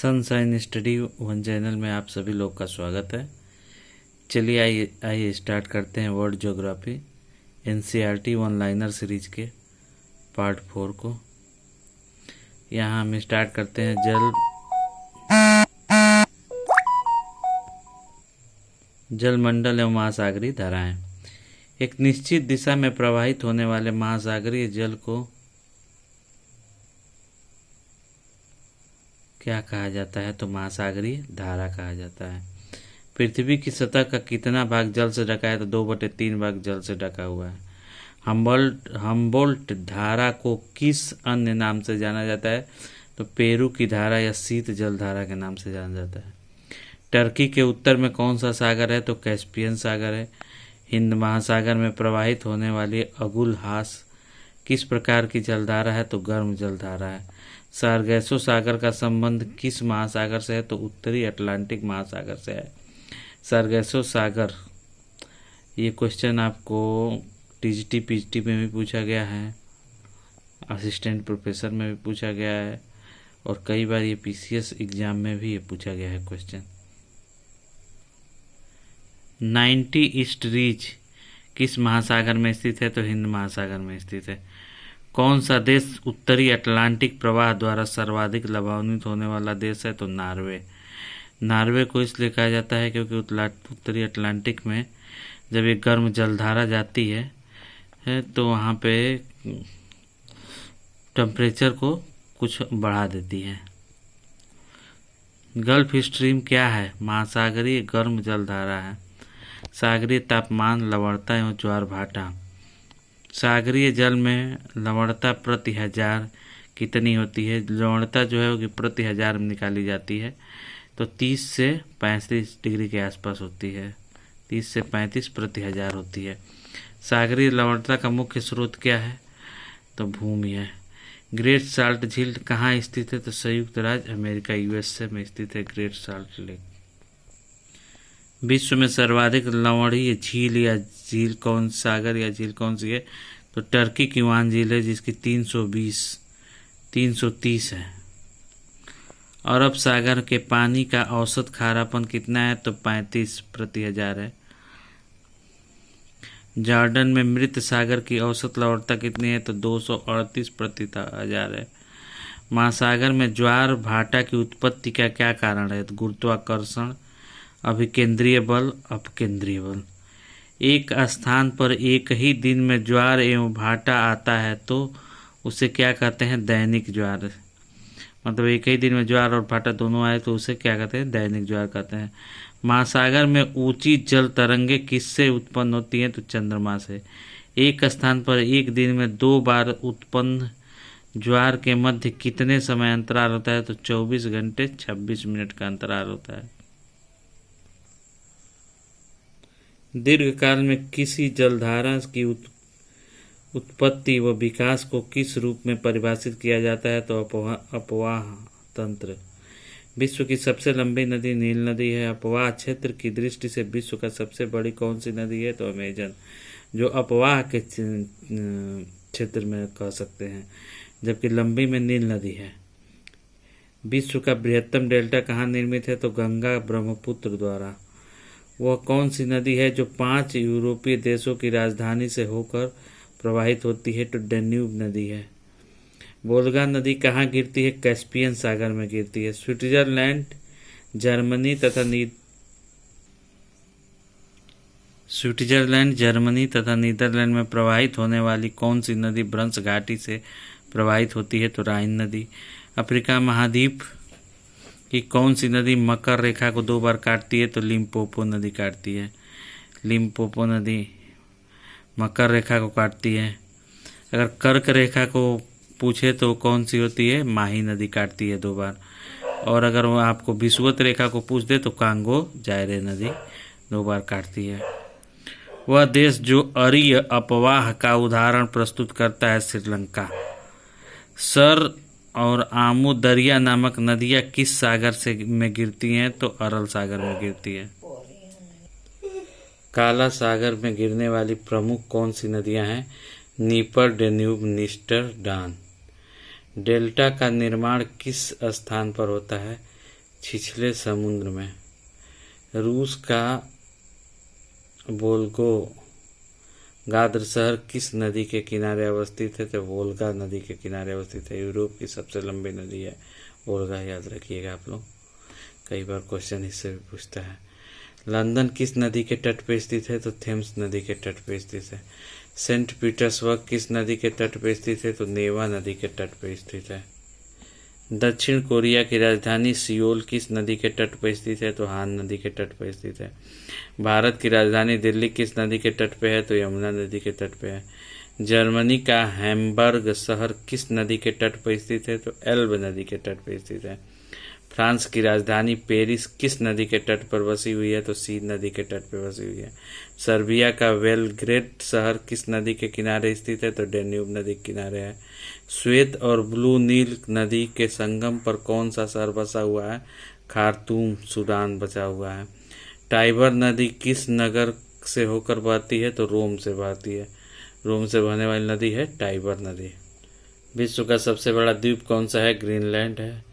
Sunshine study one channel में आप सभी लोग का स्वागत है। चलिए आइए स्टार्ट करते हैं world geography NCERT one liner series के पार्ट 4 को। यहाँ हम स्टार्ट करते हैं जलमंडल एवं महासागरीय धाराएं। एक निश्चित दिशा में प्रवाहित होने वाले महासागरीय जल को क्या कहा जाता है? तो महासागरीय धारा कहा जाता है। पृथ्वी की सतह का कितना भाग जल से ढका है? तो 2/3 भाग जल से ढका हुआ है। हम्बोल्ट धारा को किस अन्य नाम से जाना जाता है? तो पेरू की धारा या शीत जल धारा के नाम से जाना जाता है। टर्की के उत्तर में कौन सा सागर है? तो कैस्पियन सागर है। हिंद महासागर में प्रवाहित होने वाली अगुलहास किस प्रकार की जलधारा है? तो गर्म जलधारा है। सारगैसो सागर का संबंध किस महासागर से है? तो उत्तरी अटलांटिक महासागर से है। सारगैसो सागर, ये क्वेश्चन आपको टीजीटी पीजीटी में भी पूछा गया है, असिस्टेंट प्रोफेसर में भी पूछा गया है और कई बार ये पीसीएस एग्जाम में भी ये पूछा गया है क्वेश्चन। 90 ईस्ट रीच किस महासागर में स्थित है? तो हिंद महासागर में स्थित है। कौन सा देश उत्तरी अटलांटिक प्रवाह द्वारा सर्वाधिक लाभान्वित होने वाला देश है? तो नॉर्वे। नॉर्वे को इसलिए कहा जाता है क्योंकि उत्तरी अटलांटिक में जब एक गर्म जलधारा जाती है तो वहाँ पे टेम्परेचर को कुछ बढ़ा देती है। गल्फ स्ट्रीम क्या है? महासागरीय गर्म जलधारा है। सागरीय तापमान, लवणता एवं ज्वार भाटा। सागरीय जल में लवणता प्रति हजार कितनी होती है? लवणता जो है वो प्रति हजार में निकाली जाती है तो 30 से 35 डिग्री के आसपास होती है। 30 से 35 प्रति हजार होती है। सागरीय लवणता का मुख्य स्रोत क्या है? तो भूमि है। ग्रेट साल्ट झील कहाँ स्थित है? तो संयुक्त राज्य अमेरिका यूएसए में स्थित है ग्रेट साल्ट लेक। विश्व में सर्वाधिक लवणीय झील या झील कौन सागर या झील कौन सी है? तो टर्की की वान झील है जिसकी 330 है। अरब सागर के पानी का औसत खारापन कितना है? तो 35 प्रति हजार है। जॉर्डन में मृत सागर की औसत लवणता कितनी है? तो 238 प्रति हजार है। महासागर में ज्वार भाटा की उत्पत्ति का क्या कारण है? तो गुरुत्वाकर्षण, अभिकेंद्रीय बल, अपकेंद्रीय बल। एक स्थान पर एक ही दिन में ज्वार एवं भाटा आता है तो उसे क्या कहते हैं? दैनिक ज्वार। मतलब एक ही दिन में ज्वार और भाटा दोनों आए तो उसे क्या कहते हैं? दैनिक ज्वार कहते हैं। महासागर में ऊंची जल तरंगे किससे उत्पन्न होती हैं? तो चंद्रमा से। एक स्थान पर एक दिन में 2 बार उत्पन्न ज्वार के मध्य कितने समय अंतराल होता है? तो 24 घंटे 26 मिनट का अंतराल होता है। दीर्घकाल में किसी जलधारा की उत्पत्ति व विकास को किस रूप में परिभाषित किया जाता है? तो अपवाह तंत्र। विश्व की सबसे लंबी नदी नील नदी है। अपवाह क्षेत्र की दृष्टि से विश्व का सबसे बड़ी कौन सी नदी है? तो अमेजन, जो अपवाह के क्षेत्र में कह सकते हैं, जबकि लंबी में नील नदी है। विश्व का बृहत्तम डेल्टा कहाँ निर्मित है? तो गंगा ब्रह्मपुत्र द्वारा। वह कौन सी नदी है जो 5 यूरोपीय देशों की राजधानी से होकर प्रवाहित होती है? तो डैन्यूब नदी है। वोल्गा नदी कहाँ गिरती है? कैस्पियन सागर में गिरती है। स्विट्जरलैंड, जर्मनी तथा नीदरलैंड में प्रवाहित होने वाली कौन सी नदी ब्रंश घाटी से प्रवाहित होती है? तो राइन नदी। अफ्रीका महाद्वीप कि कौन सी नदी मकर रेखा को 2 बार काटती है? तो लिम्पोपो नदी काटती है। लिम्पोपो नदी मकर रेखा को काटती है। अगर कर्क रेखा को पूछे तो कौन सी होती है? माही नदी काटती है 2 बार। और अगर वो आपको विषुवत रेखा को पूछ दे तो कांगो जायरे नदी 2 बार काटती है। वह देश जो अरीय अपवाह का उदाहरण प्रस्तुत करता है? श्रीलंका। सर और आमू दरिया नामक नदियाँ किस सागर से में गिरती हैं? तो अरल सागर में गिरती है। काला सागर में गिरने वाली प्रमुख कौन सी नदियाँ हैं? नीपर, डेन्यूब, नीस्टर, डान। डेल्टा का निर्माण किस स्थान पर होता है? छिछले समुद्र में। रूस का वोल्गोग्राद शहर किस नदी के किनारे अवस्थित है? तो वोल्गा नदी के किनारे अवस्थित है। यूरोप की सबसे लंबी नदी है वोल्गा, याद रखिएगा आप लोग, कई बार क्वेश्चन इससे भी पूछता है। लंदन किस नदी के तट पर स्थित है? तो थेम्स नदी के तट पर स्थित है। सेंट पीटर्सबर्ग किस नदी के तट पर स्थित है? तो नेवा नदी के तट पर स्थित है। दक्षिण कोरिया की राजधानी सियोल किस नदी के तट पर स्थित है? तो हान नदी के तट पर स्थित है। भारत की राजधानी दिल्ली किस नदी के तट पर है? तो यमुना नदी के तट पर है। जर्मनी का हैम्बर्ग शहर किस नदी के तट पर स्थित है? तो एल्ब नदी के तट पर स्थित है। फ्रांस की राजधानी पेरिस किस नदी के तट पर बसी हुई है? तो सीन नदी के तट पर बसी हुई है। सर्बिया का बेलग्रेड शहर किस नदी के किनारे स्थित है? तो डेन्यूब नदी के किनारे है। श्वेत और ब्लू नील नदी के संगम पर कौन सा शहर बसा हुआ है? खार्तूम, सूडान बचा हुआ है। टाइबर नदी किस नगर से होकर बहती है? तो रोम से बहती है। रोम से बहने वाली नदी है टाइबर नदी। विश्व का सबसे बड़ा द्वीप कौन सा है? ग्रीनलैंड है।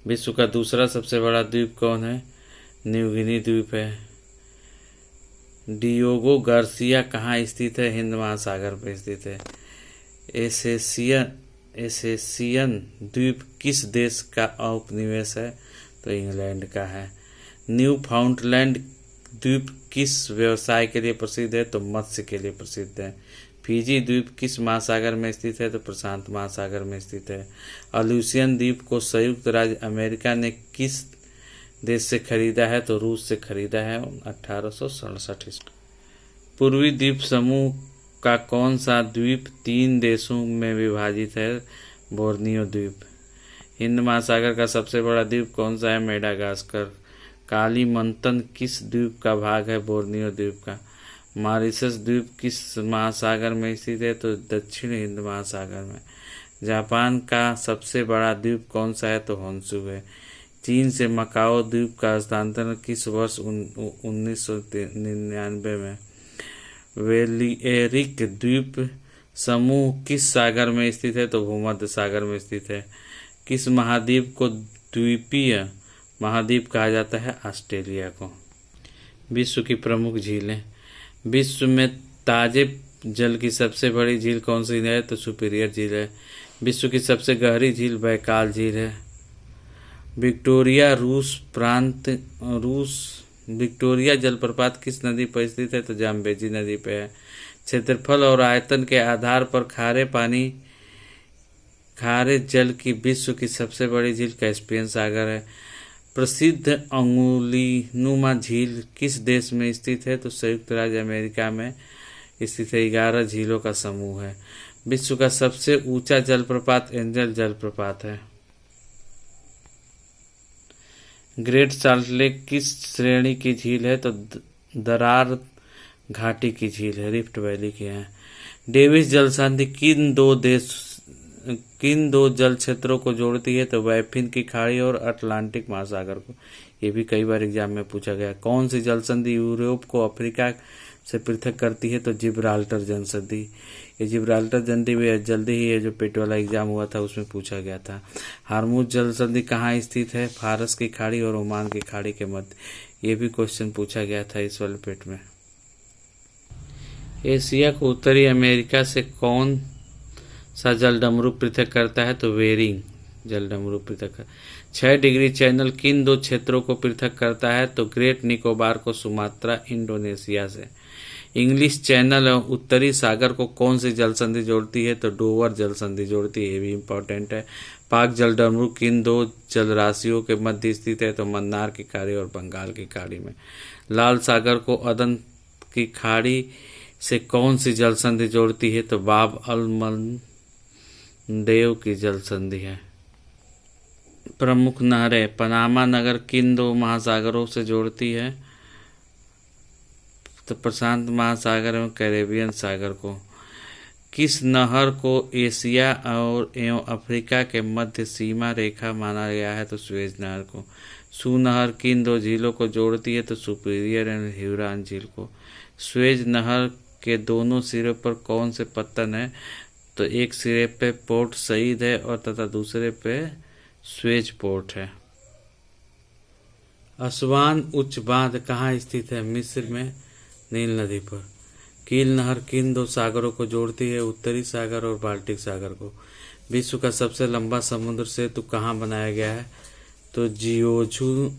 विश्व का दूसरा सबसे बड़ा द्वीप कौन है? न्यू गिनी द्वीप है। डियोगो गार्सिया कहाँ स्थित है? हिंद महासागर पर स्थित है। एसेसियन द्वीप किस देश का उपनिवेश है? तो इंग्लैंड का है। न्यू फाउंडलैंड द्वीप किस व्यवसाय के लिए प्रसिद्ध है? तो मत्स्य के लिए प्रसिद्ध है। फिजी द्वीप किस महासागर में स्थित है? तो प्रशांत महासागर में स्थित है। अल्यूशियन द्वीप को संयुक्त राज्य अमेरिका ने किस देश से खरीदा है? तो रूस से खरीदा है 1867 ईस्वी। पूर्वी द्वीप समूह का कौन सा द्वीप 3 देशों में विभाजित है? बोर्नियो द्वीप। हिंद महासागर का सबसे बड़ा द्वीप कौन सा है? मेडागास्कर। कालीमंतन किस द्वीप का भाग है? बोर्नियो द्वीप का। मॉरिशस द्वीप किस महासागर में स्थित है? तो दक्षिण हिंद महासागर में। जापान का सबसे बड़ा द्वीप कौन सा है? तो होन्शु है। चीन से मकाओ द्वीप का हस्तांतरण किस वर्ष? 1999 में। वेलिएरिक द्वीप समूह किस सागर में स्थित है? तो भूमध्य सागर में स्थित है। किस महाद्वीप को द्वीपीय महाद्वीप कहा जाता है? ऑस्ट्रेलिया को। विश्व की प्रमुख झीलें। विश्व में ताजे जल की सबसे बड़ी झील कौन सी है? तो सुपीरियर झील है। विश्व की सबसे गहरी झील बैकाल झील है। विक्टोरिया जलप्रपात किस नदी पर स्थित है? तो जाम्बेजी नदी पे है। क्षेत्रफल और आयतन के आधार पर खारे जल की विश्व की सबसे बड़ी झील कैस्पियन सागर है। प्रसिद्ध अंगुलीनुमा झील किस देश में स्थित है? तो संयुक्त राज्य अमेरिका में स्थित है। 11 झीलों का समूह है। विश्व का सबसे ऊंचा जलप्रपात एंजल जलप्रपात है। ग्रेट साल्ट लेक किस श्रेणी की झील है? तो दरार घाटी की झील है, रिफ्ट वैली की है। डेविस जल संधि किन दो जल क्षेत्रों को जोड़ती है? तो बैफिन की खाड़ी और अटलांटिक महासागर को। ये भी कई बार एग्जाम में पूछा गया। कौन सी जल संधि यूरोप को अफ्रीका से पृथक करती है? तो जिब्राल्टर जल संधि। ये जिब्राल्टर संधि भी जल्दी ही ये जो पेट वाला एग्जाम हुआ था उसमें पूछा गया था। हार्मुज जल संधि कहाँ स्थित है? फारस की खाड़ी और ओमान की खाड़ी के मध्य। ये भी क्वेश्चन पूछा गया था इस वाले पेट में। एशिया को उत्तरी अमेरिका से कौन सा जलडमरू पृथक करता है? तो बेरिंग जलडमरू पृथक। 6 डिग्री चैनल किन 2 क्षेत्रों को पृथक करता है? तो ग्रेट निकोबार को सुमात्रा इंडोनेशिया से। इंग्लिश चैनल और उत्तरी सागर को कौन सी जल संधि जोड़ती है? तो डोवर जल संधि जोड़ती है। ये भी इम्पोर्टेंट है। पाक जलडमरू किन 2 जलराशियों के मध्य स्थित है? तो मन्नार की खाड़ी और बंगाल की खाड़ी में। लाल सागर को अदन की खाड़ी से कौन सी जल संधि जोड़ती है? तो बाब अल मंडेव की जल संधि है। प्रमुख नहरें। पनामा नगर किन 2 महासागरों से जोड़ती है? तो प्रशांत महासागर एवं कैरेबियन सागर को। किस नहर को एशिया और एवं अफ्रीका के मध्य सीमा रेखा माना गया है? तो सुएज नहर को। सू नहर किन 2 झीलों को जोड़ती है? तो सुपीरियर एंड ह्यूरॉन झील को। सुएज नहर के दोनों सिरों पर कौन से पत्तन है? तो एक सिरे पे पोर्ट सईद है और तथा दूसरे पे सुएज पोर्ट है। असवान उच्च बांध कहाँ स्थित है? मिस्र में नील नदी पर। कील नहर किन दो सागरों को जोड़ती है? उत्तरी सागर और बाल्टिक सागर को। विश्व का सबसे लंबा समुद्र सेतु कहाँ बनाया गया है? तो जियोझू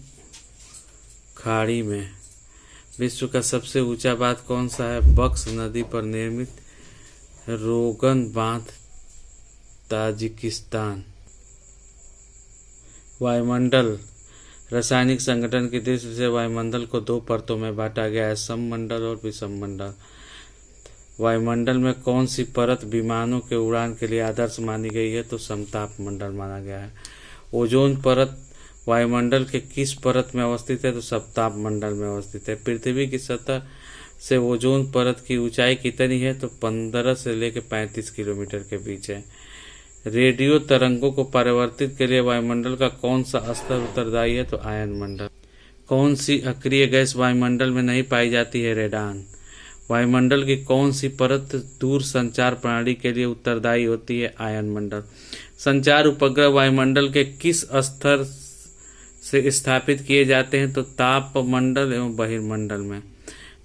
खाड़ी में। विश्व का सबसे ऊंचा बांध कौन सा है? बक्स नदी पर निर्मित रोगन बांध, ताजिकिस्तान। वायुमंडल। रासायनिक संगठन की दृष्टि से वायुमंडल को दो परतों में बांटा गया है, सममंडल और विषममंडल। वायुमंडल में कौन सी परत विमानों के उड़ान के लिए आदर्श मानी गई है? तो समताप मंडल माना गया है। ओजोन परत वायुमंडल के किस परत में अवस्थित है? तो सप्ताप मंडल में अवस्थित है। पृथ्वी की सतह से ओजोन परत की ऊंचाई कितनी है? तो 15 से लेकर 35 किलोमीटर के बीच है। रेडियो तरंगों को परावर्तित के लिए वायुमंडल का कौन सा स्तर उत्तरदायी है? तो आयन मंडल। कौन सी अक्रिय गैस वायुमंडल में नहीं पाई जाती है? रेडान। वायुमंडल की कौन सी परत दूर संचार प्रणाली के लिए उत्तरदायी होती है? आयन मंडल। संचार उपग्रह वायुमंडल के किस स्तर से स्थापित किए जाते हैं? तो ताप मंडल एवं बहिर्मंडल में।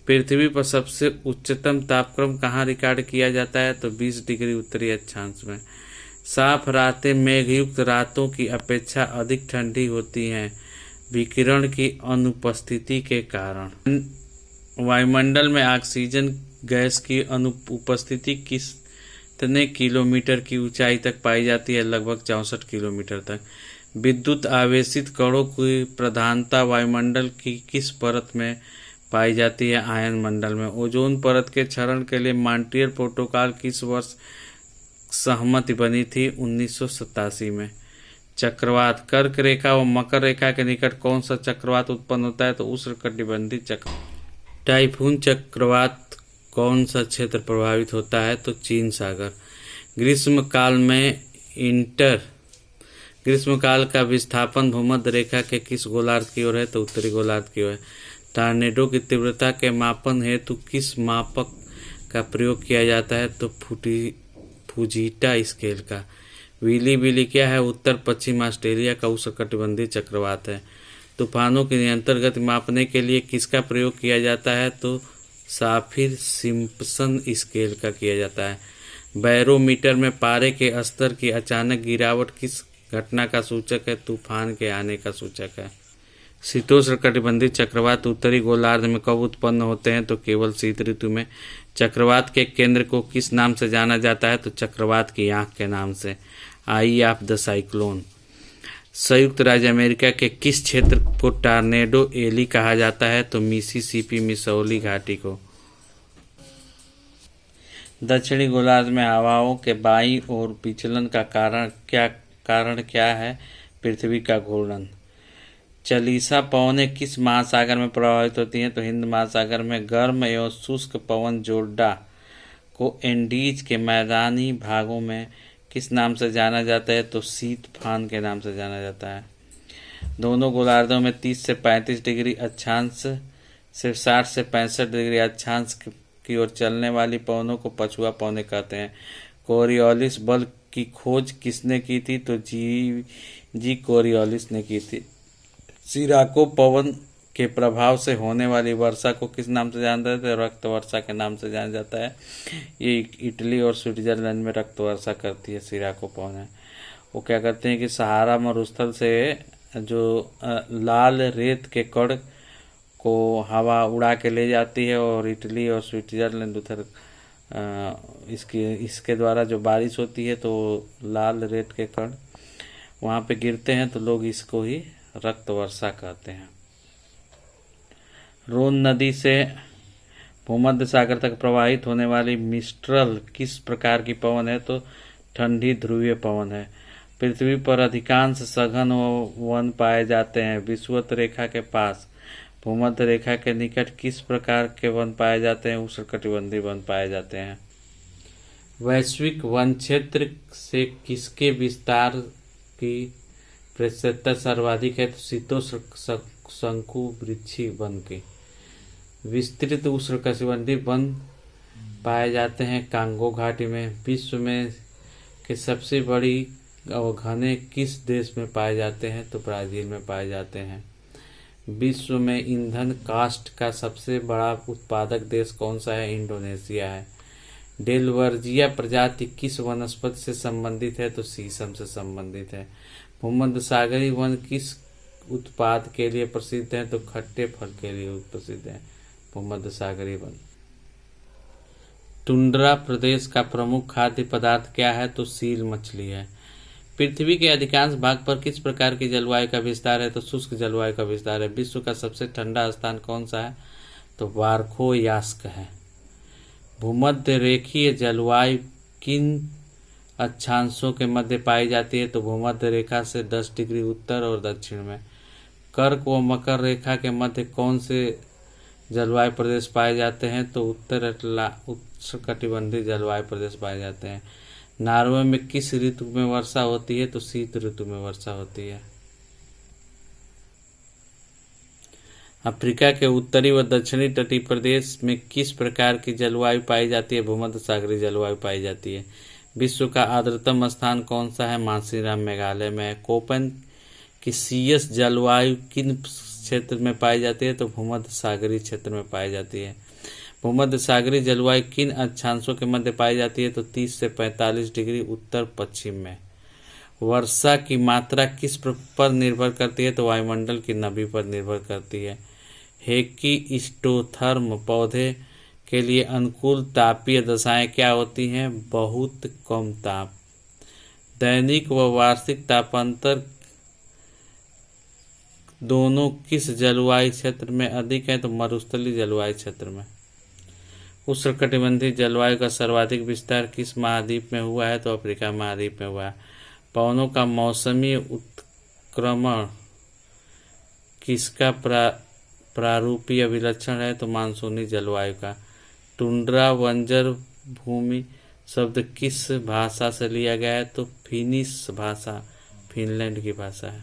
पृथ्वी पर सबसे उच्चतम तापक्रम कहाँ रिकॉर्ड किया जाता है? तो 20 डिग्री उत्तरी अक्षांश में। साफ रातें मेघयुक्त रातों की अपेक्षा अधिक ठंडी होती हैं विकिरण की अनुपस्थिति के कारण। वायुमंडल में ऑक्सीजन गैस की अनुपस्थिति कितने किलोमीटर की ऊंचाई तक पाई जाती है? लगभग 64 किलोमीटर तक। विद्युत आवेशित कणों की प्रधानता वायुमंडल की किस परत में पाई जाती है? आयन मंडल में। ओजोन परत के क्षरण के लिए मॉन्ट्रियल प्रोटोकॉल किस वर्ष सहमति बनी थी? 1987 में। चक्रवात। कर्क रेखा व मकर रेखा के निकट कौन सा चक्रवात उत्पन्न होता है? तो उष्णकटिबंधीय चक्र। टाइफून चक्रवात कौन सा क्षेत्र प्रभावित होता है? तो चीन सागर। ग्रीष्म काल का विस्थापन भूमध्य रेखा के किस गोलार्ध की ओर है? तो उत्तरी गोलार्ध की ओर है। टॉर्नेडो की तीव्रता के मापन हेतु किस मापक का प्रयोग किया जाता है? तो फुजीटा स्केल का। विली विली क्या है? उत्तर पश्चिम ऑस्ट्रेलिया का उष्णकटिबंधीय चक्रवात है। तूफानों की निरंतर गति मापने के लिए किसका प्रयोग किया जाता है? तो साफिर सिम्पसन स्केल का किया जाता है। बैरोमीटर में पारे के स्तर की अचानक गिरावट किस घटना का सूचक है? तूफान के आने का सूचक है। शीतोष्णकटिबंधीय चक्रवात उत्तरी गोलार्ध में कब उत्पन्न होते हैं? तो केवल शीत ऋतु में। चक्रवात के केंद्र को किस नाम से जाना जाता है? तो चक्रवात की आंख के नाम से, आई ऑफ द साइक्लोन। संयुक्त राज्य अमेरिका के किस क्षेत्र को टॉर्नेडो एली कहा जाता है? तो मिसिसिपी मिसौली घाटी को। दक्षिणी गोलार्ध में हवाओं के बाईं ओर विचलन का कारण क्या है? पृथ्वी का घूर्णन। चालिसा पवनें किस महासागर में प्रभावित होती हैं? तो हिंद महासागर में। गर्म एवं शुष्क पवन जोर्डा को एंडीज के मैदानी भागों में किस नाम से जाना जाता है? तो शीतफान के नाम से जाना जाता है। दोनों गोलार्धों में 30 से 35 डिग्री अक्षांश से 60 से 65 डिग्री अक्षांश की ओर चलने वाली पवनों को पछुआ पवनें कहते हैं। कोरियोलिस बल की खोज किसने की थी? तो जी कोरियोलिस ने की थी। सिराको पवन के प्रभाव से होने वाली वर्षा को किस नाम से जाना जाता है? रक्त वर्षा के नाम से जाना जाता है। ये इटली और स्विट्जरलैंड में रक्त वर्षा करती है सिराको पवन है। वो क्या करते हैं कि सहारा मरुस्थल से जो लाल रेत के कण को हवा उड़ा के ले जाती है और इटली और स्विट्जरलैंड उधर इसके द्वारा जो बारिश होती है तो लाल रेत के कण वहाँ पे गिरते हैं, तो लोग इसको ही रक्त वर्षा कहते हैं। रोन नदी से भूमध्य सागर तक प्रवाहित होने वाली मिस्ट्रल किस प्रकार की पवन है? तो ठंडी ध्रुवीय पवन है। पृथ्वी पर अधिकांश सघन वन पाए जाते हैं। विषुवत रेखा के पास भूमध्य रेखा के निकट किस प्रकार के वन पाए जाते हैं? उष्णकटिबंधीय वन पाए जाते हैं। वैश्विक वन क्षेत्र से किसके विस्तार की प्रतिशतता सर्वाधिक है? तो शीतोष्ण शंकु वृक्षी वन की। विस्तृत उष्णकटिबंधीय वन पाए जाते हैं कांगो घाटी में। विश्व में के सबसे बड़ी और घने किस देश में पाए जाते हैं? तो ब्राज़ील में पाए जाते हैं। विश्व में ईंधन काष्ठ का सबसे बड़ा उत्पादक देश कौन सा है? इंडोनेशिया है। डेलवर्जिया प्रजाति किस वनस्पति से संबंधित है? तो शीशम से संबंधित है। भूमध्यसागरीय वन किस उत्पाद के लिए प्रसिद्ध है? तो खट्टे फल के लिए प्रसिद्ध है भूमध्यसागरीय वन। टुंड्रा प्रदेश का प्रमुख खाद्य पदार्थ क्या है? तो सील मछली है। पृथ्वी के अधिकांश भाग पर किस प्रकार की जलवायु का विस्तार है? तो शुष्क जलवायु का विस्तार है। विश्व का सबसे ठंडा स्थान कौन सा है? तो वार्खोयास्क है। भूमध्य रेखीय जलवायु किन अक्षांशों के मध्य पाई जाती है? तो भूमध्य रेखा से 10 डिग्री उत्तर और दक्षिण में। कर्क व मकर रेखा के मध्य कौन से जलवायु प्रदेश पाए जाते हैं? तो उष्णकटिबंधीय जलवायु प्रदेश पाए जाते हैं। नॉर्वे में किस ऋतु में वर्षा होती है? तो शीत ऋतु में वर्षा होती है। अफ्रीका के उत्तरी व दक्षिणी तटीय प्रदेश में किस प्रकार की जलवायु पाई जाती है? भूमध्य सागरीय जलवायु पाई जाती है। विश्व का आर्द्रतम स्थान कौन सा है? मासीराम मेघालय में है। कोपन की सीएस जलवायु किन क्षेत्र में पाई जाती है? तो भूमध्य सागरीय क्षेत्र में पाई जाती है। भूमध्य सागरीय जलवायु किन अक्षांशों के मध्य पाई जाती है? तो 30 से 45 डिग्री उत्तर पश्चिम में। वर्षा की मात्रा किस पर निर्भर करती है? तो वायुमंडल की नमी पर निर्भर करती है। हेकी स्टोथर्म पौधे के लिए अनुकूल तापीय दशाएं क्या होती हैं? बहुत कम ताप। दैनिक व वार्षिक तापांतर दोनों किस जलवायु क्षेत्र में अधिक है? तो मरुस्थलीय जलवायु क्षेत्र में। उष्णकटिबंधीय जलवायु का सर्वाधिक विस्तार किस महाद्वीप में हुआ है? तो अफ्रीका महाद्वीप में हुआ है। पवनों का मौसमी उत्क्रमण किसका प्रारूपीय विलक्षण है? तो मानसूनी जलवायु का। टुंड्रा बंजर भूमि शब्द किस भाषा से लिया गया है? तो फिनिश भाषा, फिनलैंड की भाषा है।